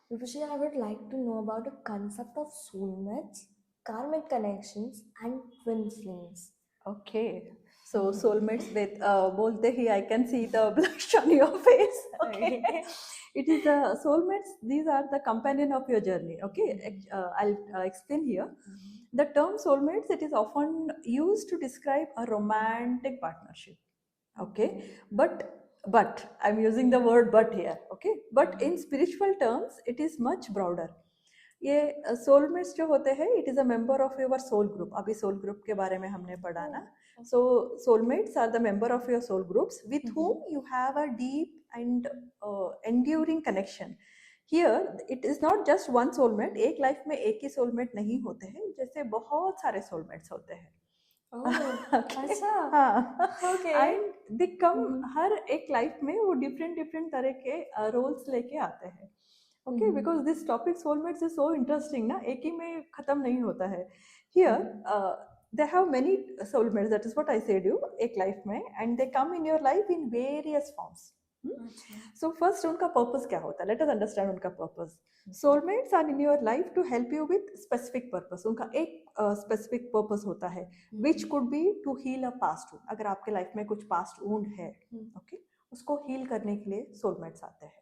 Usually I would like to know about the concept of soulmates, karmic connections, and twin flames. Okay. So soulmates with bolte hi I can see the blush on your face. Okay. It is soulmates. These are the companion of your journey. Okay. I'll explain here. The term soulmates, it is often used to describe a romantic partnership. Okay. But I'm using the word but here. Okay. But in spiritual terms, it is much broader. ये soulmates जो होते हैं it is a member of your soul group. अभी soul group के बारे में हमने पढ़ा ना. So soulmates are the member of your soul groups with whom you have a deep and enduring connection. Here it is not just one soulmate. एक life में एक ही सोलमेट नहीं होते हैं, जैसे बहुत सारे सोलमेट्स होते हैं. एंड दे कम हर एक लाइफ में वो डिफरेंट डिफरेंट तरह के रोल्स लेके आते हैं. Okay, because this topic soulmates is so interesting ना, एक ही में खत्म नहीं होता है. Here they have many soulmates, that is what I said you, एक life में, and they come in your life in various forms. So first उनका purpose क्या होता है? Let us understand उनका purpose. Soulmates are in your life to help you with specific purpose. उनका एक specific purpose होता है, which could be to heal a past wound. अगर आपके life में कुछ past wound है, okay, उसको heal करने के लिए soulmates आते हैं.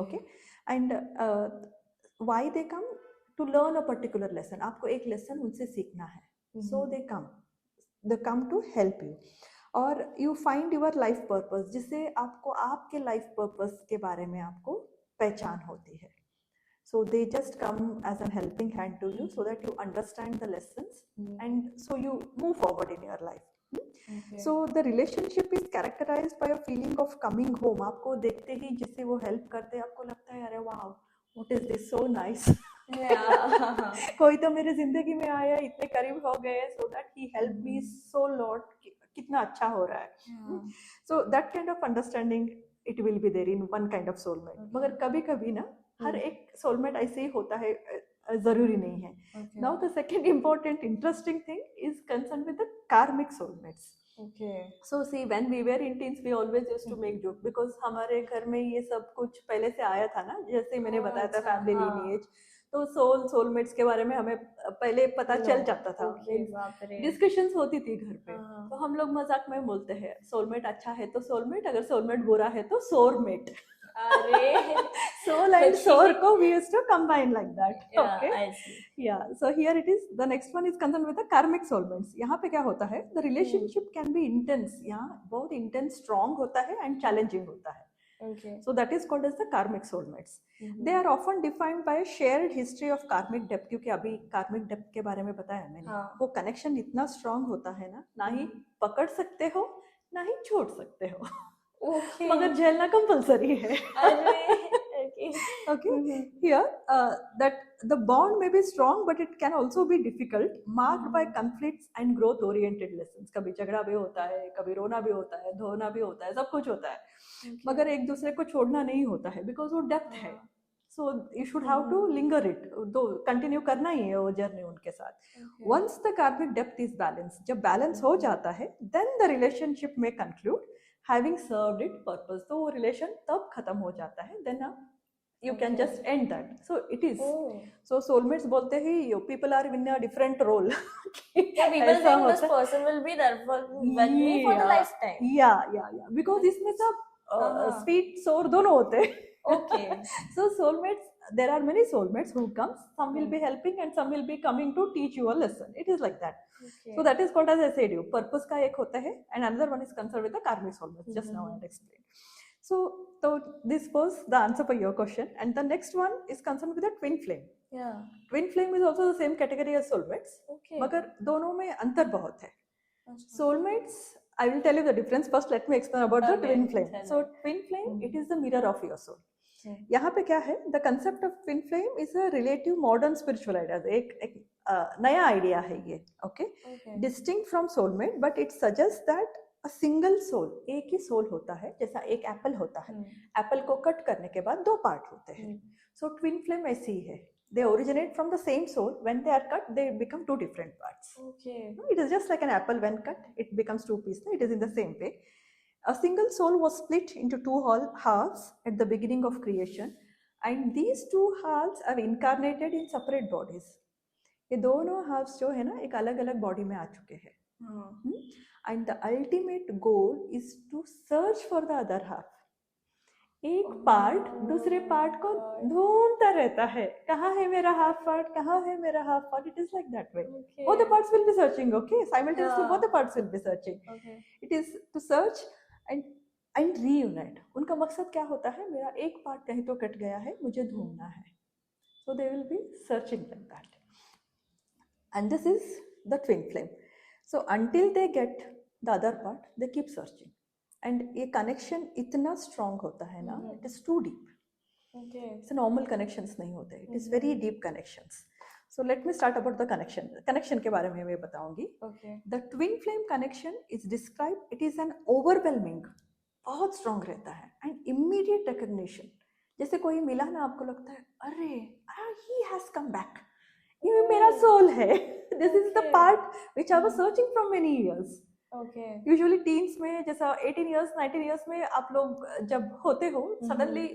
Okay, and why they come? To learn a particular lesson. आपको एक lesson उनसे सीखना है. So they come to help you. और you find your life purpose, जिससे आपको आपके life purpose के बारे में आपको पहचान होती है. So they just come as a helping hand to you so that you understand the lessons and so you move forward in your life. So the relationship is characterized by a feeling of coming home. आपको देखते ही जिससे वो help करते हैं आपको लगता है अरे wow, what is this, so nice. कोई तो मेरे जिंदगी में आया, इतने करीब हो गए, so that he helped me so lot. कितना अच्छा हो रहा है. So that kind of understanding it will be there in one kind of soulmate. मगर कभी कभी ना हर एक soulmate ऐसे ही होता है, जरूरी नहीं है. Now the second important interesting thing is concerned with the karmic soulmates. Okay. So see, when we were in teens, we always used to make joke because हमारे घर में ये सब कुछ पहले से आया था ना, जैसे मैंने बताया था फैमिली lineage. तो सोलमेट्स के बारे में हमें पहले पता चल जाता था. डिस्कशंस होती थी घर पे. तो हम लोग मजाक में बोलते हैं सोलमेट अच्छा है तो सोलमेट, अगर सोलमेट बुरा है तो सोरमेट. अरे soul and soul को we used to combine like that. Okay. I see. Yeah. So here it is. The next one is concerned with the karmic soulmates. यहाँ पे क्या होता है? The relationship can be intense. यहाँ बहुत intense, strong होता है and challenging होता है. Okay. So that is called as the karmic soulmates. They are often defined by a shared history of karmic debt. क्योंकि अभी karmic debt के बारे में बताया मैंने. वो connection इतना strong होता है ना ही पकड़ सकते हो ना ही छोड़ सकते हो. Okay. मगर झेलना कंपलसरी है. Okay. Here that the bond may be strong but it can also be difficult, marked by conflicts and growth oriented lessons. कभी झगड़ा भी होता है, कभी रोना भी होता है, धोना भी होता है, सब कुछ होता है. मगर एक दूसरे को छोड़ना नहीं होता है because वो डेप्थ है. So you should have to linger it, तो कंटिन्यू करना ही है वो जर्नी उनके साथ. Once the karmic depth is balanced, जब बैलेंस हो जाता है, then the relationship may conclude having served its purpose. तो वो रिलेशन तब खत्म हो जाता है, then you can just end that. So it is. So soulmates बोलते ही people are in a different role. Yeah, people think this person will be there with me for the lifetime. Yeah. Because इसमें सब sweet sour दोनों होते हैं. Okay. So soulmates, there are many soulmates who comes. Some will be helping and some will be coming to teach you a lesson. It is like that. Okay. So that is called, as I said you, purpose का एक होता है and another one is concerned with the karmic soulmates. Just now I had explained. So this was the answer for your question, and the next one is concerned with the twin flame. Yeah. Twin flame is also the same category as soulmates. Okay. मगर दोनों में अंतर बहुत है. Soulmates, I will tell you the difference. First, let me explain about the twin flame. So twin flame, it is the mirror of your soul. यहाँ पे क्या है? The concept of twin flame is a relative modern spiritual idea. एक नया idea है ये. Okay. Distinct from soulmate, but it suggests that a single soul, एक ही soul होता है, जैसा एक एप्पल होता है. एप्पल को कट करने के बाद दो पार्ट होते हैं. So twin flame ऐसी ही है. They originate from the same soul. When they are cut, they become two different parts. Okay. It is just like an apple when cut, it becomes two pieces. It is in the same way. A single soul was split into two halves at the beginning of creation, and these two halves are incarnated in separate bodies. ये दोनों halves जो है ना एक अलग अलग body में आ चुके हैं. And the ultimate goal is to search for the other half. एक पार्ट दूसरे पार्ट को ढूंढता रहता है, कहाँ है मेरा हाफ पार्ट, कहाँ है मेरा half part. It is like that way. Both the parts will be searching, okay? Simultaneously, both the parts will be searching. It is to search and reunite. उनका मकसद क्या होता है? मेरा एक पार्ट कहीं तो कट गया है, मुझे ढूंढना है. So they will be searching like that. And this is the twin flame. So until they get the other part, they keep searching. And ये connection इतना strong होता है ना, it is too deep. Okay. So normal connections नहीं होते. It is very deep connections. So let me start about the connection. Connection के बारे में मैं बताऊंगी. Okay. The twin flame connection is described. It is an overwhelming, बहुत strong रहता है, and immediate recognition. जैसे कोई मिला ना, आपको लगता है अरे he has come back. ये मेरा soul है. This is the part which I was searching from many years. Okay. Usually teens में जैसा 18 years 19 years में आप लोग जब होते हो suddenly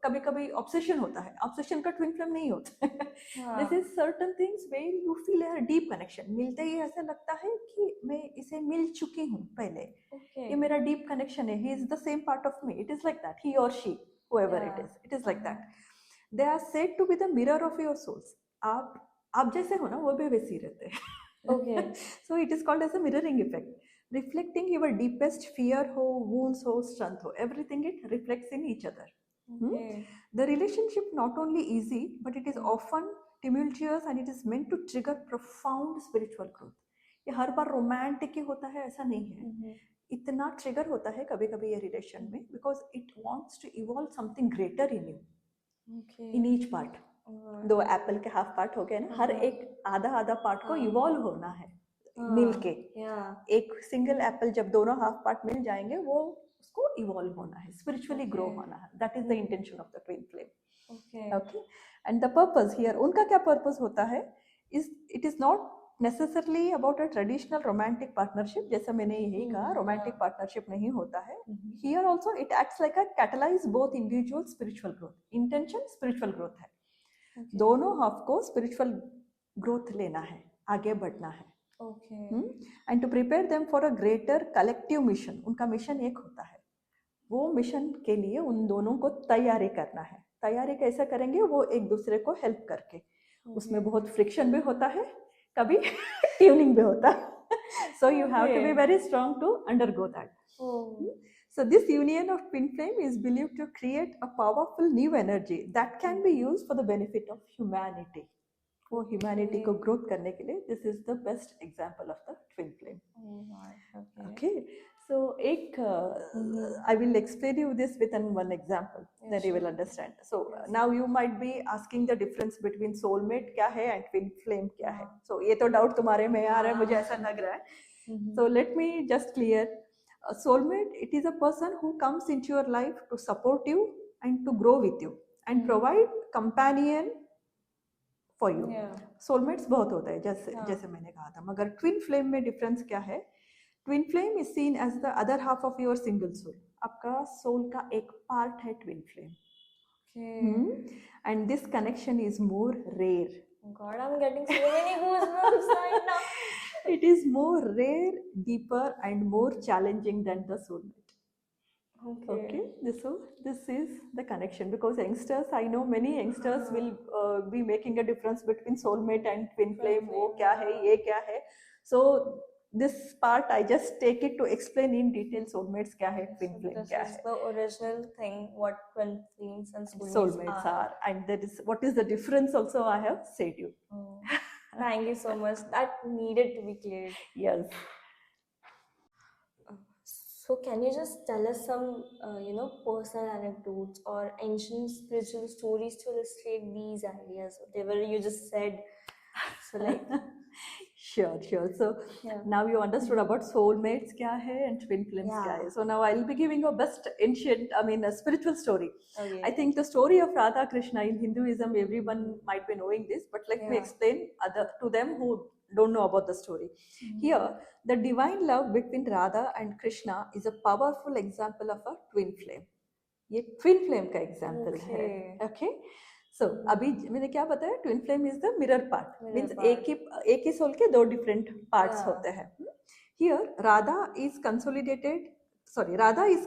कभी कभी obsession होता है. Obsession का twin flame नहीं होता है. This is certain things where you feel a deep connection. मिलते ही ऐसा लगता है कि मैं इसे मिल चुकी हूँ पहले. Okay. ये मेरा deep connection है. He is the same part of me. It is like that. He or she, whoever it is. It is like that. They are said to be the mirror of your souls. आप जैसे हो ना, वो भी वैसे ही रहते हैं. Okay. So it is called as a mirroring effect, reflecting your deepest fear ho, wounds ho, strength ho, everything it reflects in each other. Okay. The relationship not only easy, but it is often tumultuous and it is meant to trigger profound spiritual growth. ये हर बार romantic ही होता है ऐसा नहीं है. इतना trigger होता है कभी कभी ये relation में, because it wants to evolve something greater in you. Okay. In each part. दो एप्पल के हाफ पार्ट हो गए ना, हर एक आधा आधा पार्ट को इवॉल्व होना है मिलके. एक सिंगल एप्पल जब दोनों हाफ पार्ट मिल जाएंगे, वो उसको इवॉल्व होना है, स्पिरिचुअली ग्रो होना है. That is the intention of the twin flame. Okay. And the purpose here, उनका क्या पर्पस होता है, it is not necessarily about a traditional romantic partnership. जैसा मैंने यही कहा, रोमांटिक पार्टनरशिप नहीं होता है. Here also it acts like a catalyse both individual spiritual growth. Intention spiritual growth है. दोनों हाफ को स्पिरिचुअल ग्रोथ लेना है, आगे बढ़ना है. And to prepare them for a greater collective mission. उनका मिशन एक होता है, वो मिशन के लिए उन दोनों को तैयारी करना है. तैयारी कैसे करेंगे, वो एक दूसरे को हेल्प करके. उसमें बहुत फ्रिक्शन भी होता है, कभी ट्यूनिंग भी होता है. So you have to be very strong to undergo that. So this union of twin flame is believed to create a powerful new energy that can be used for the benefit of humanity. वो humanity को growth करने के लिए this is the best example of the twin flame. Okay. So एक I will explain you this with one example, then you will understand. So now you might be asking the difference between soulmate क्या है and twin flame क्या है. So ये तो doubt तुम्हारे में आ रहा है, मुझे ऐसा लग रहा है. So let me just clear. A soulmate, it is a person who comes into your life to support you and to grow with you and provide companion for you. Soulmates बहुत होता है, जैसे मैंने कहा था. मगर twin flame में difference क्या है? Twin flame is seen as the other half of your single soul. आपका soul का एक part है twin flame. And this connection is more rare. God, I'm getting so many goosebumps right now. It is more rare, deeper, and more challenging than the soulmate. Okay. So this is the connection, because youngsters, I know many youngsters will be making a difference between soulmate and twin flame. वो क्या है, ये क्या है. So this part I just take it to explain in detail soulmates क्या है, twin flame क्या है. This is the original thing what twin flames and soulmates are, and that is what is the difference also I have said you. Thank you so much. That needed to be cleared. Yes. So can you just tell us some, personal anecdotes or ancient spiritual stories to illustrate these ideas, whatever you just said? So like. Sure. So now you understood about soulmates क्या है and twin flames क्या है. So now I'll be giving you a best a spiritual story. Okay. I think the story of Radha Krishna in Hinduism, everyone might be knowing this, but let me explain to them who don't know about the story. Here, the divine love between Radha and Krishna is a powerful example of a twin flame. ये twin flame का example है. Okay, सो अभी मैंने क्या बताया, twin flame is the mirror part, means एक ही soul के दो डिफरेंट पार्ट्स होते हैं. Here Radha is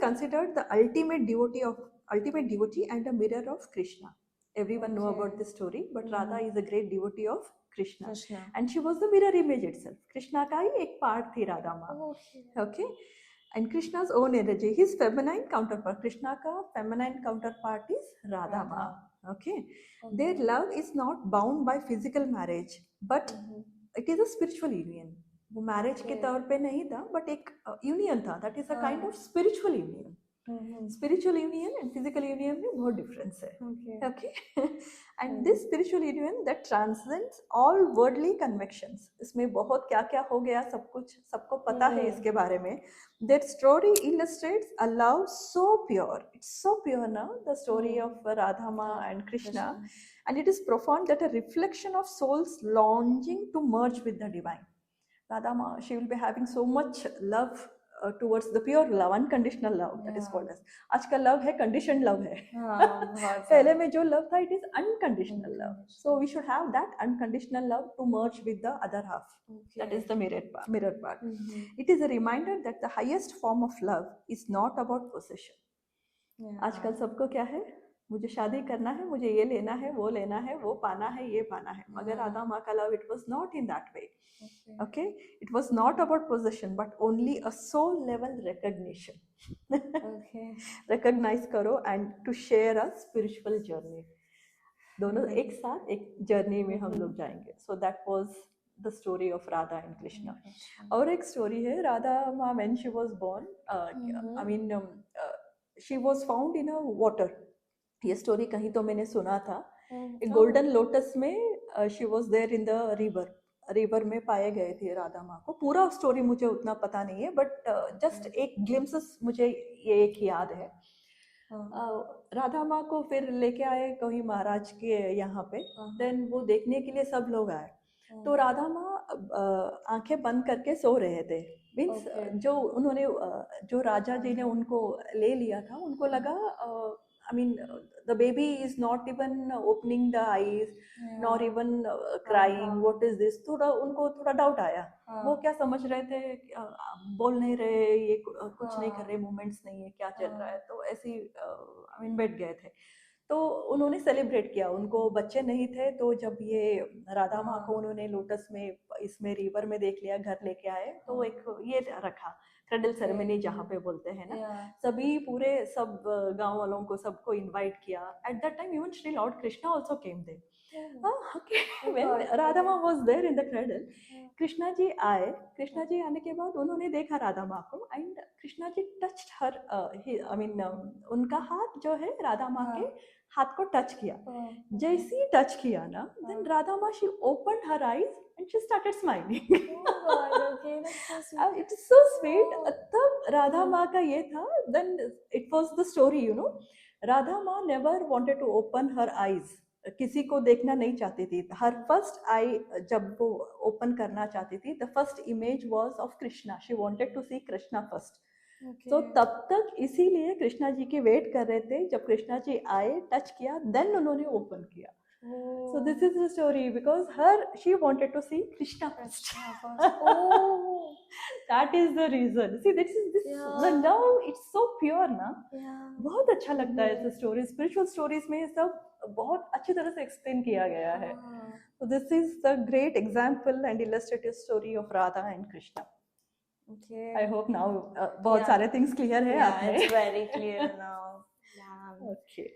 considered the ultimate devotee and a mirror of Krishna. Everyone know about this story, but Radha is a great devotee of Krishna. And she was the mirror image itself. Krishna का ही एक part थी राधा माँ. Okay. And Krishna's own energy, his feminine counterpart. Krishna का feminine counterpart is Radha Ma. Okay. Their love is not bound by physical marriage, but it is a spiritual union. वो marriage के तौर पे नहीं था, but एक union था. That is a kind of spiritual union. Spiritual union and physical union में बहुत difference है. Okay. And this spiritual union that transcends all worldly convictions. इसमें बहुत क्या क्या हो गया, सब कुछ सबको पता है इसके बारे में. That story illustrates a love so pure. It's so pure now, the story of Radhama and Krishna. And it is profound, that a reflection of souls longing to merge with the divine. Radhama, she will be having so much love towards the pure love, unconditional love, that is called as. आज का love है conditioned love है. पहले में जो love था, it is unconditional love. So we should have that unconditional love to merge with the other half. That is the mirror part. It is a reminder that the highest form of love is not about possession. आजकल सबको क्या है, मुझे शादी करना है, मुझे ये लेना है, वो लेना है, वो पाना है, ये पाना है. मगर राधा माँ का love, it was not in that way. Okay, it was not about possession, but only a soul level recognition. Recognize करो and to share a spiritual journey. दोनों एक साथ एक journey में हम लोग जाएंगे. So that was the story of Radha and Krishna. और एक story है, Radha माँ when she was born, she was found in a water. ये story कहीं तो मैंने सुना था. गोल्डन लोटस में she was there in the river में पाए गए थे राधा माँ को. पूरा स्टोरी मुझे उतना पता नहीं है, बट जस्ट एक ग्लिम्पसेस मुझे ये एक याद है. राधा माँ को फिर लेके आए कहीं महाराज के यहाँ पे. देन वो देखने के लिए सब लोग आए. तो राधा माँ आंखें बंद करके सो रहे थे. मीन्स जो राजा जी ने उनको ले लिया था, उनको लगा the baby is not even opening the eyes, nor even crying. What is this? उनको थोड़ा डाउट आया. वो क्या समझ रहे थे, बोल नहीं रहे, ये कुछ नहीं कर रहे, मूवमेंट्स नहीं है, क्या चल रहा है. तो ऐसे बैठ गए थे. तो उन्होंने सेलिब्रेट किया. उनको बच्चे नहीं थे, तो जब ये राधा माँ को उन्होंने लोटस में इसमें रिवर में देख लिया, घर लेके आए, तो एक ये रखा क्रेडल सेरेमनी जहाँ पे बोलते हैं ना. सभी पूरे सब गांव वालों को सबको इनवाइट किया. At that time even Shri lord Krishna also came there. When Radha माँ was there in the cradle, Krishna ji आए. कृष्णा जी आने के बाद उन्होंने देखा राधा माँ को, and Krishna ji touched her, उनका हाथ जो है राधा माँ के हाथ को टच किया. जैसे ही टच किया ना, देन राधा माँ she opened her eyes and she started smiling. Oh God, okay, that's so sweet. It is so sweet. तब राधा माँ का ये था. Then it was the story, you know. Radha माँ never wanted to open her eyes. किसी को देखना नहीं चाहती थी. Her first eye जब वो open करना चाहती थी, the first image was of Krishna. She wanted to see Krishna first. तो तब तक इसीलिए कृष्णा जी की वेट कर रहे थे. जब कृष्णा जी आए, टच किया, देन उन्होंने ओपन किया. So this is the story, because she wanted to see Krishna first. That is the reason. See, this the love, it's so pure ना. बहुत अच्छा लगता है इस story. Spiritual stories में सब बहुत अच्छी तरह से explain किया गया है. So this is the great example and illustrative story of Radha and Krishna. Okay. I hope now बहुत सारे things clear है आप में. It's very clear now. Okay.